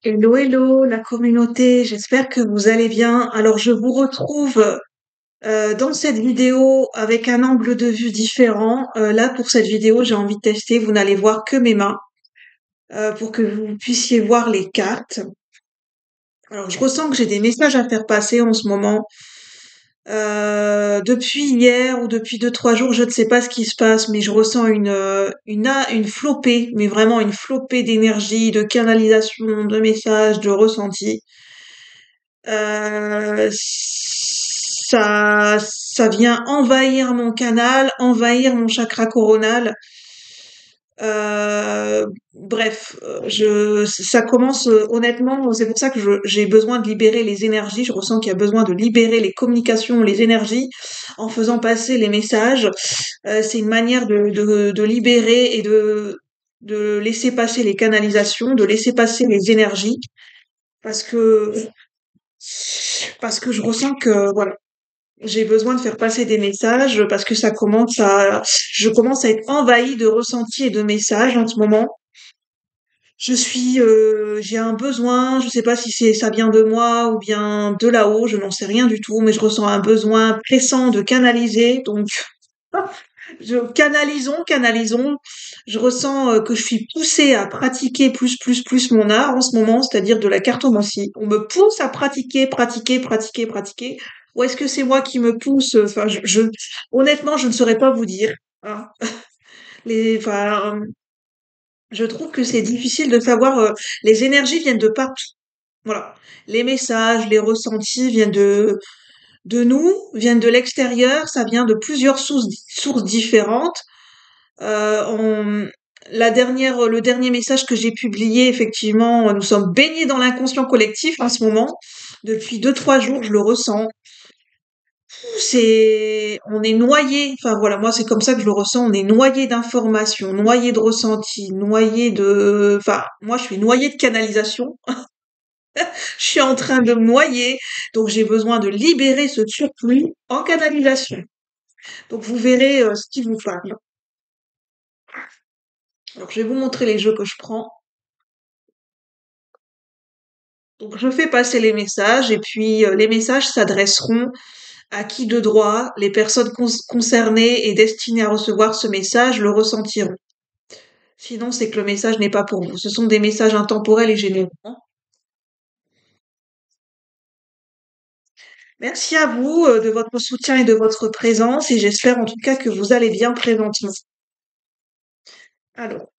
Hello, hello, la communauté, j'espère que vous allez bien. Alors, je vous retrouve dans cette vidéo avec un angle de vue différent. Là, pour cette vidéo, j'ai envie de tester, vous n'allez voir que mes mains pour que vous puissiez voir les cartes. Alors, je ressens que j'ai des messages à faire passer en ce moment. Depuis hier ou depuis 2, 3 jours, je ne sais pas ce qui se passe, mais je ressens une flopée, mais vraiment une flopée d'énergie, de canalisation, de messages, de ressentis. Ça vient envahir mon canal, envahir mon chakra coronal. Bref, ça commence honnêtement. C'est pour ça que j'ai besoin de libérer les énergies. Je ressens qu'il y a besoin de libérer les communications, les énergies, en faisant passer les messages. C'est une manière de libérer et de laisser passer les canalisations, de laisser passer les énergies, parce que parce que je ressens que voilà, j'ai besoin de faire passer des messages parce que je commence à être envahie de ressentis et de messages en ce moment. J'ai un besoin, je sais pas si ça vient de moi ou bien de là-haut, je n'en sais rien du tout, mais je ressens un besoin pressant de canaliser, donc canalisons. Je ressens que je suis poussée à pratiquer plus mon art en ce moment, c'est-à-dire de la cartomancie. On me pousse à pratiquer. Ou est-ce que c'est moi qui me pousse? Enfin, honnêtement, je ne saurais pas vous dire, hein. Enfin, je trouve que c'est difficile de savoir. Les énergies viennent de partout. Voilà, les messages, les ressentis viennent de nous, viennent de l'extérieur. Ça vient de plusieurs sources différentes. On, le dernier message que j'ai publié, effectivement, nous sommes baignés dans l'inconscient collectif en ce moment. Depuis 2, 3 jours, je le ressens. On est noyé. Enfin voilà, moi c'est comme ça que je le ressens. On est noyé d'informations, noyé de ressentis, enfin moi je suis noyé de canalisation. Je suis en train de me noyer, donc j'ai besoin de libérer ce surplus en canalisation. Donc vous verrez ce qui vous parle. Alors je vais vous montrer les jeux que je prends. Donc je fais passer les messages et puis les messages s'adresseront à qui de droit, les personnes concernées et destinées à recevoir ce message le ressentiront. Sinon, c'est que le message n'est pas pour vous. Ce sont des messages intemporels et généraux, hein. Merci à vous de votre soutien et de votre présence et j'espère en tout cas que vous allez bien présentement. Alors,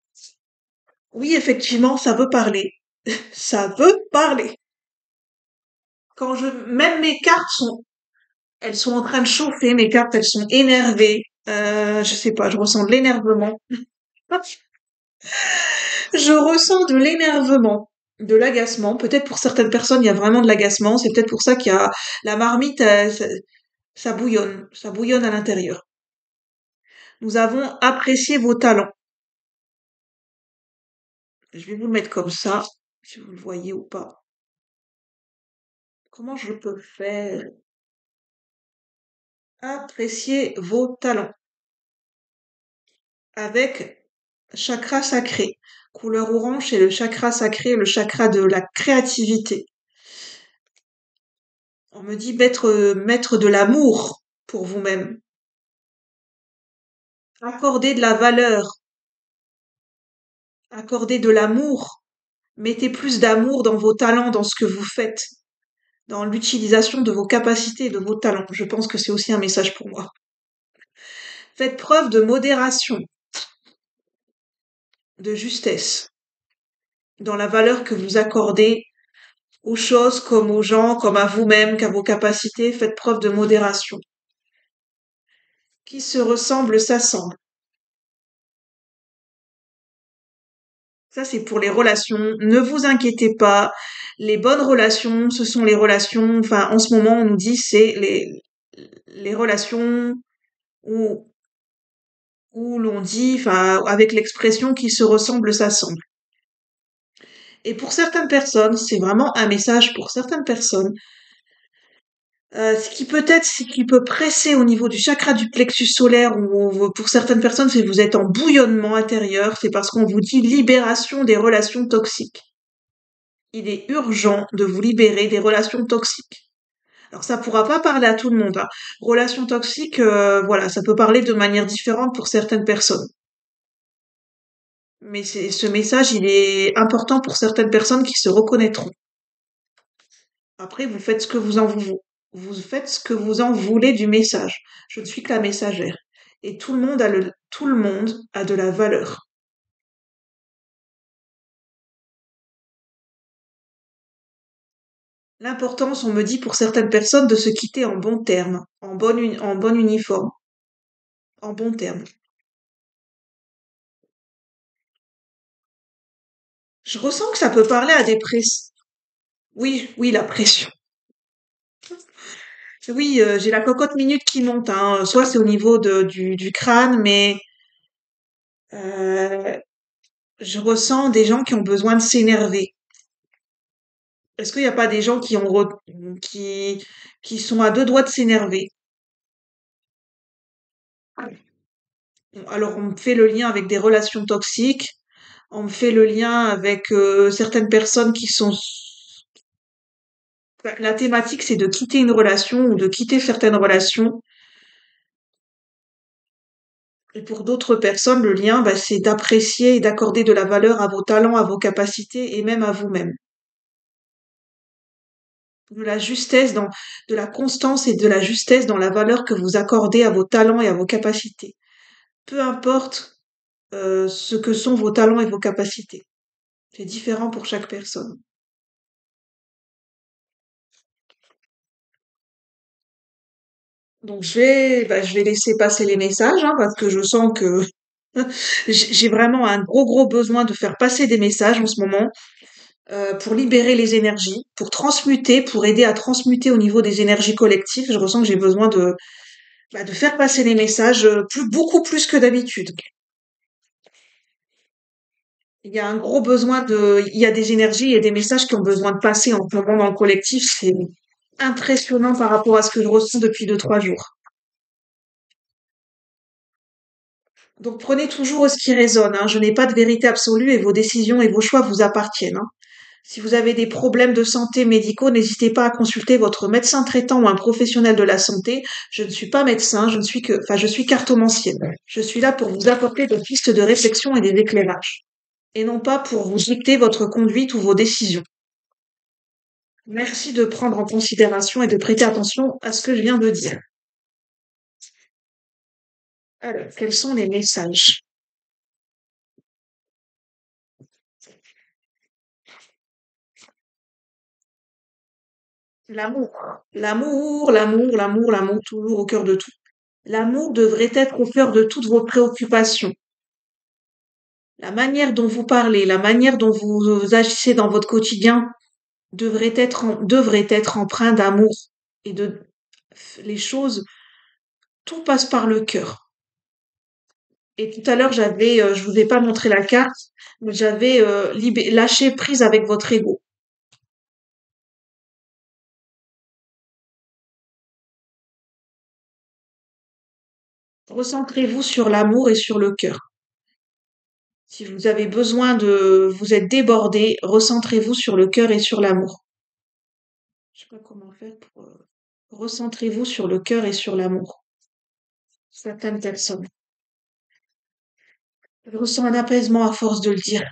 oui, effectivement, ça veut parler. Ça veut parler. Même mes cartes elles sont en train de chauffer, mes cartes, elles sont énervées. Je sais pas, je ressens de l'énervement. Je ressens de l'énervement, de l'agacement. Peut-être pour certaines personnes, il y a vraiment de l'agacement. C'est peut-être pour ça qu'il y a la marmite, ça bouillonne à l'intérieur. Nous avons apprécié vos talents. Je vais vous le mettre comme ça, si vous le voyez ou pas. Comment je peux faire? Apprécier vos talents avec chakra sacré. Couleur orange, c'est le chakra sacré, le chakra de la créativité. On me dit mettre de l'amour pour vous-même. Accorder de la valeur, accorder de l'amour. Mettez plus d'amour dans vos talents, dans ce que vous faites, dans l'utilisation de vos capacités, de vos talents. Je pense que c'est aussi un message pour moi. Faites preuve de modération, de justesse, dans la valeur que vous accordez aux choses comme aux gens, comme à vous-même, qu'à vos capacités. Faites preuve de modération. Qui se ressemble s'assemble. Ça, c'est pour les relations. Ne vous inquiétez pas. Les bonnes relations, ce sont les relations, enfin, en ce moment, on nous dit, c'est les relations où, où l'on dit, enfin, avec l'expression qui se ressemble s'assemble. Et pour certaines personnes, c'est vraiment un message pour certaines personnes. Ce qui peut presser au niveau du chakra du plexus solaire, ou pour certaines personnes, c'est que vous êtes en bouillonnement intérieur, c'est parce qu'on vous dit libération des relations toxiques. il est urgent de vous libérer des relations toxiques. Alors ça pourra pas parler à tout le monde, hein. Relations toxiques, voilà, ça peut parler de manière différente pour certaines personnes. Mais ce message, il est important pour certaines personnes qui se reconnaîtront. Après, vous faites ce que vous faites ce que vous en voulez du message. Je ne suis que la messagère. Et tout le monde a de la valeur. L'importance, on me dit pour certaines personnes, de se quitter en bons termes, en bon uniforme, en bons termes. Je ressens que ça peut parler à des press. Oui, oui, la pression. Oui, j'ai la cocotte minute qui monte, hein. Soit c'est au niveau du crâne, mais euh, je ressens des gens qui ont besoin de s'énerver. Est-ce qu'il n'y a pas des gens qui sont à deux doigts de s'énerver? Alors, on me fait le lien avec des relations toxiques, on me fait le lien avec certaines personnes qui sont... Enfin, la thématique, c'est de quitter une relation ou de quitter certaines relations. Et pour d'autres personnes, le lien, bah, c'est d'apprécier et d'accorder de la valeur à vos talents, à vos capacités et même à vous-même. De la justesse de la constance et de la justesse dans la valeur que vous accordez à vos talents et à vos capacités. Peu importe ce que sont vos talents et vos capacités. C'est différent pour chaque personne. Donc je vais laisser passer les messages, hein, parce que je sens que j'ai vraiment un gros besoin de faire passer des messages en ce moment, pour libérer les énergies, pour transmuter, pour aider à transmuter au niveau des énergies collectives. Je ressens que j'ai besoin de faire passer les messages, beaucoup plus que d'habitude. Il y a un gros besoin il y a des énergies et des messages qui ont besoin de passer en ce moment dans le collectif. C'est impressionnant par rapport à ce que je ressens depuis 2, 3 jours. Donc prenez toujours ce qui résonne, hein. Je n'ai pas de vérité absolue et vos décisions et vos choix vous appartiennent, hein. Si vous avez des problèmes de santé médicaux, n'hésitez pas à consulter votre médecin traitant ou un professionnel de la santé. Je ne suis pas médecin, je suis cartomancienne. Je suis là pour vous apporter des pistes de réflexion et des éclairages, et non pas pour vous dicter votre conduite ou vos décisions. Merci de prendre en considération et de prêter attention à ce que je viens de dire. Alors, quels sont les messages? L'amour. L'amour, toujours au cœur de tout. L'amour devrait être au cœur de toutes vos préoccupations. La manière dont vous parlez, la manière dont vous agissez dans votre quotidien devrait être empreint d'amour et les choses, tout passe par le cœur. Et tout à l'heure, je vous ai pas montré la carte, mais j'avais lâché prise avec votre ego. Recentrez-vous sur l'amour et sur le cœur. Si vous avez besoin vous êtes débordé, recentrez-vous sur le cœur et sur l'amour. Je sais pas comment faire pour, recentrez-vous sur le cœur et sur l'amour. Certaines personnes. Je ressens un apaisement à force de le dire.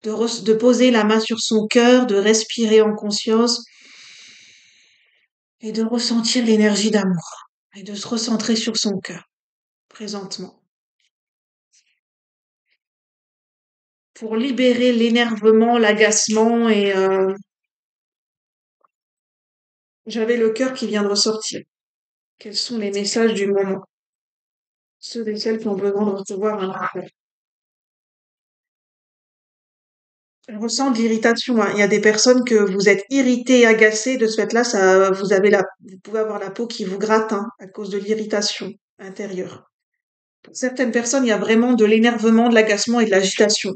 De poser la main sur son cœur, de respirer en conscience et de ressentir l'énergie d'amour. Et de se recentrer sur son cœur, présentement. Pour libérer l'énervement, l'agacement j'avais le cœur qui vient de ressortir. Quels sont les messages du moment? Ceux et celles qui ont besoin de recevoir un rappel. Je ressens de l'irritation, hein. Il y a des personnes que vous êtes irrité et agacé de ce fait-là, vous pouvez avoir la peau qui vous gratte, hein, à cause de l'irritation intérieure. Pour certaines personnes, il y a vraiment de l'énervement, de l'agacement et de l'agitation.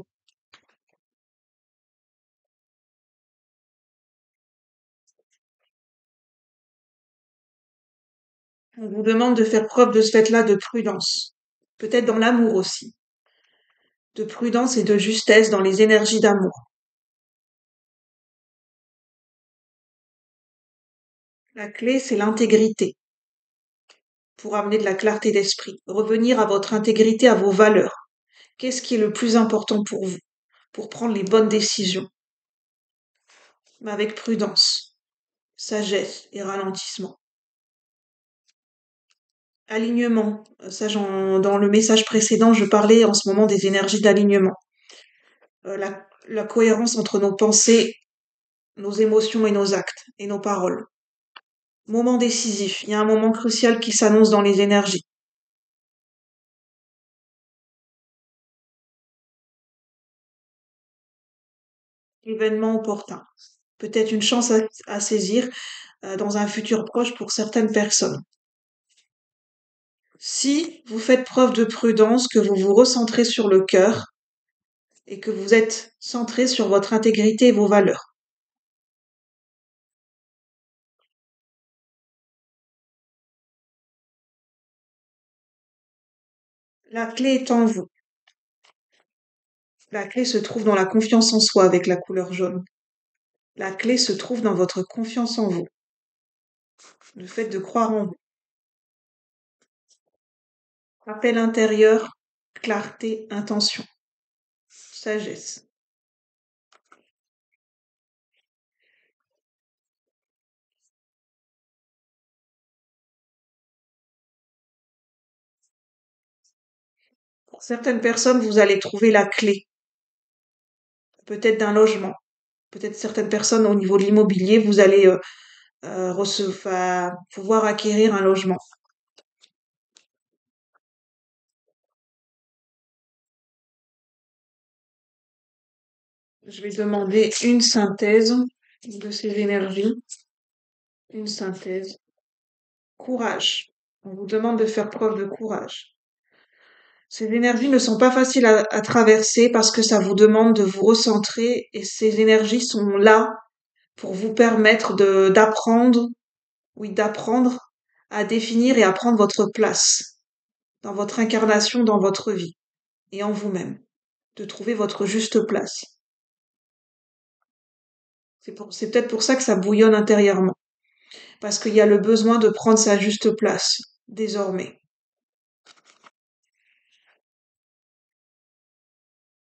On vous demande de faire preuve de ce fait-là de prudence. Peut-être dans l'amour aussi. De prudence et de justesse dans les énergies d'amour. La clé, c'est l'intégrité pour amener de la clarté d'esprit. Revenir à votre intégrité, à vos valeurs. Qu'est-ce qui est le plus important pour vous, pour prendre les bonnes décisions, mais avec prudence, sagesse et ralentissement. Alignement. Dans le message précédent, je parlais en ce moment des énergies d'alignement. La cohérence entre nos pensées, nos émotions et nos actes et nos paroles. Moment décisif. Il y a un moment crucial qui s'annonce dans les énergies. Événement opportun. Peut-être une chance à saisir dans un futur proche pour certaines personnes. Si vous faites preuve de prudence, que vous vous recentrez sur le cœur et que vous êtes centré sur votre intégrité et vos valeurs. La clé est en vous. La clé se trouve dans la confiance en soi avec la couleur jaune. La clé se trouve dans votre confiance en vous, le fait de croire en vous. Appel intérieur, clarté, intention, sagesse. Pour certaines personnes, vous allez trouver la clé, peut-être d'un logement. Peut-être certaines personnes au niveau de l'immobilier, vous allez pouvoir acquérir un logement. Je vais demander une synthèse de ces énergies. Une synthèse. Courage. On vous demande de faire preuve de courage. Ces énergies ne sont pas faciles à traverser parce que ça vous demande de vous recentrer et ces énergies sont là pour vous permettre d'apprendre, oui, d'apprendre à définir et à prendre votre place dans votre incarnation, dans votre vie et en vous-même, de trouver votre juste place. C'est peut-être pour ça que ça bouillonne intérieurement, parce qu'il y a le besoin de prendre sa juste place, désormais,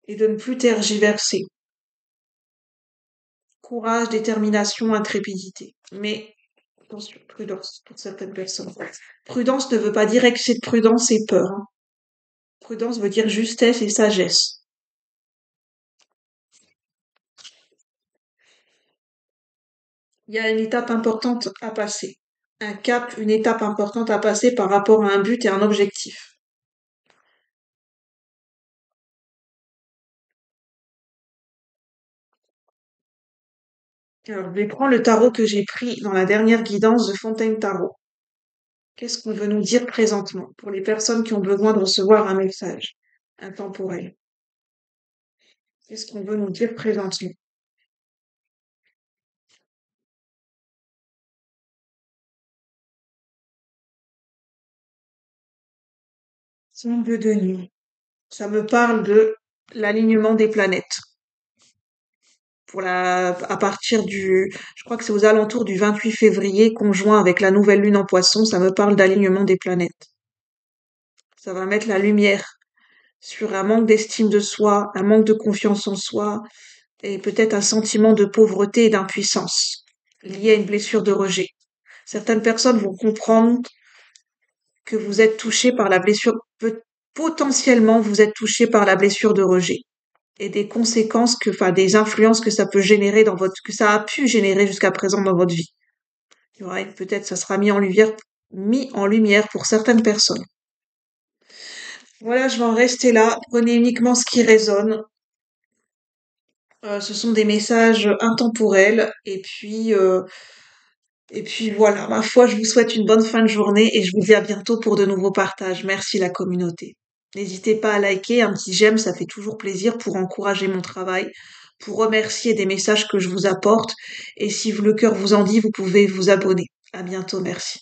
et de ne plus tergiverser. Courage, détermination, intrépidité. Mais attention, prudence pour certaines personnes. Prudence ne veut pas dire excès de prudence et peur, hein. Prudence veut dire justesse et sagesse. Il y a une étape importante à passer. Un cap, une étape importante à passer par rapport à un but et un objectif. Alors, je vais prendre le tarot que j'ai pris dans la dernière guidance de Fontaine Tarot. Qu'est-ce qu'on veut nous dire présentement pour les personnes qui ont besoin de recevoir un message intemporel? Qu'est-ce qu'on veut nous dire présentement? Symbole de nuit. Ça me parle de l'alignement des planètes. À partir je crois que c'est aux alentours du 28 février, conjoint avec la nouvelle lune en poisson, ça me parle d'alignement des planètes. Ça va mettre la lumière sur un manque d'estime de soi, un manque de confiance en soi, et peut-être un sentiment de pauvreté et d'impuissance lié à une blessure de rejet. Certaines personnes vont comprendre que vous êtes touché par la blessure, potentiellement vous êtes touché par la blessure de rejet et des conséquences des influences que ça peut générer que ça a pu générer jusqu'à présent dans votre vie. Il y aura peut-être, ça sera mis en lumière pour certaines personnes. Voilà, je vais en rester là. Prenez uniquement ce qui résonne. Ce sont des messages intemporels. Et puis voilà, ma foi, je vous souhaite une bonne fin de journée et je vous dis à bientôt pour de nouveaux partages. Merci la communauté. N'hésitez pas à liker, un petit j'aime, ça fait toujours plaisir pour encourager mon travail, pour remercier des messages que je vous apporte. Et si le cœur vous en dit, vous pouvez vous abonner. À bientôt, merci.